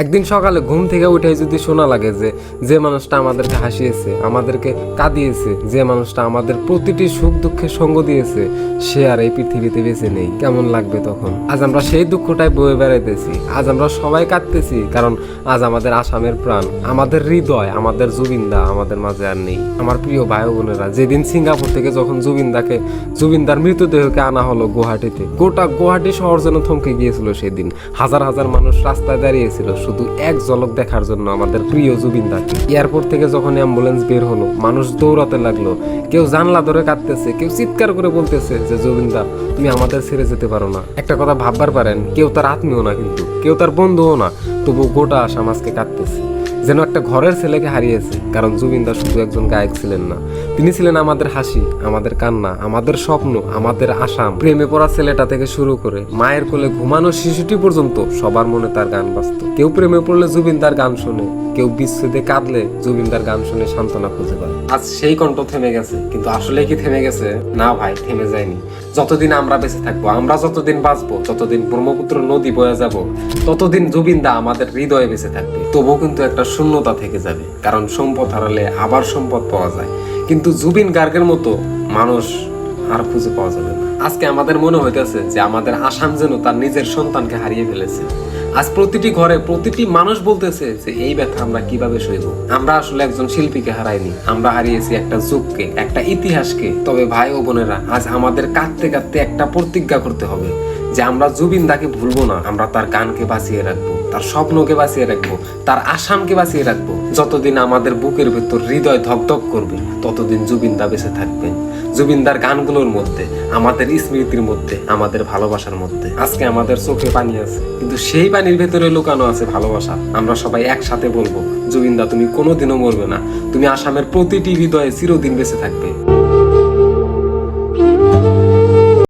একদিন সকালে ঘুম থেকে উঠে যদি শোনা লাগে যে যে মানুষটা আমাদেরকে হাসিয়েছে, আমাদেরকে কাঁদিয়েছে, যে মানুষটা আমাদের প্রতিটি সুখ দুঃখের সঙ্গ দিয়েছে, সে আর এই পৃথিবীতে বেঁচে নেই, কেমন লাগবে তখন? আজ আমরা সেই দুঃখটাই বয়ে বেড়াইতেছি, আজ আমরা সবাই কাঁদতেছি, কারণ আজ আমাদের আসামের প্রাণ, আমাদের হৃদয়, আমাদের জুবিনদা আমাদের মাঝে আর নেই। আমার প্রিয় ভাই বোনেরা, যেদিন সিঙ্গাপুর থেকে যখন জুবিনদার মৃতদেহকে আনা হলো গুয়াহাটিতে, গোটা গুয়াহাটি শহর যেন থমকে গিয়েছিল। সেদিন হাজার হাজার মানুষ রাস্তায় দাঁড়িয়েছিল শুধু এক ঝলক দেখার জন্য আমাদের প্রিয় জুবিনদাকে। এয়ারপোর্ট থেকে যখন অ্যাম্বুলেন্স বের হলো, মানুষ দৌড়াতে লাগলো, কেউ জানলা ধরে কাঁদতেছে, কেউ চিৎকার করে বলতেছে যে জুবিনদা তুমি আমাদের ছেড়ে যেতে পারো না। একটা কথা ভাববার পারেন, কেউ তার আত্মীয় না, কিন্তু কেউ তার বন্ধুও না, তবু গোটা আসাম আজকে কাঁদতেছে, যেন একটা ঘরের ছেলেকে হারিয়েছে। কারণ জুবিনদা শুধু একজন গায়ক ছিলেন না, তিনি ছিলেন আমাদের হাসি, আমাদের কান্না, আমাদের স্বপ্ন, আমাদের আসাম। প্রেমে পড়া ছেলেটা থেকে শুরু করে মায়ের কোলে ঘুমানো শিশুটি পর্যন্ত সবার মনে তার গান বাজত। কেউ প্রেমে পড়লে জুবিনদার গান শোনে, কেউ বিচ্ছেদে কাঁদলে জুবিনদার গান শুনে সান্ত্বনা খুঁজে পায়। আজ সেই কণ্ঠ থেমে গেছে, কিন্তু আসলে কি থেমে গেছে? না ভাই, থেমে যায়নি। যতদিন আমরা বেঁচে থাকবো, আমরা যতদিন বাঁচবো, যতদিন ব্রহ্মপুত্র নদী বয়ে যাব, ততদিন জুবিনদা আমাদের হৃদয়ে বেঁচে থাকবে। তবুও কিন্তু একটা শূন্যতা থেকে যাবে, কারণ সম্পদ হারালে আবার সম্পদ পাওয়া যায়, কিন্তু জুবিন গার্গের মতো মানুষ আর খুঁজে পাওয়া যাবে না। আজকে আমাদের মনে হইতেছে যে আমাদের আসাম যেন তার নিজের সন্তানকে হারিয়ে ফেলেছে। আজ প্রতিটি ঘরে প্রতিটি মানুষ বলতেছে যে এই ব্যথা আমরা কিভাবে সইব। আমরা আসলে একজন শিল্পীকে হারাইনি, আমরা হারিয়েছি একটা যুগকে, একটা ইতিহাসকে। তবে ভাই ও বোনেরা, আজ আমাদের কাঁদতে কাঁদতে একটা প্রতিজ্ঞা করতে হবে যে আমরা জুবিনদাকে ভুলবো না। আমরা তার গানকে বাঁচিয়ে রাখবো, তার স্বপ্নকে বাঁচিয়ে রাখবো, তার আসামকে বাঁচিয়ে রাখবো। যতদিন আমাদের বুকের ভেতর হৃদয় ধকধক করবে, ততদিন জুবিনদা বেঁচে থাকবেন। জুবিনদার গানগুলোর মধ্যে, আমাদের স্মৃতির মধ্যে, আমাদের ভালোবাসার মধ্যে। আজকে আমাদের চোখে পানি আছে, কিন্তু সেই পানির ভেতরে লুকানো আছে ভালোবাসা। আমরা সবাই একসাথে বলবো, জুবিনদা তুমি কোনোদিনও মরবে না, তুমি আসামের প্রতিটি হৃদয়ে চিরদিন বেঁচে থাকবে।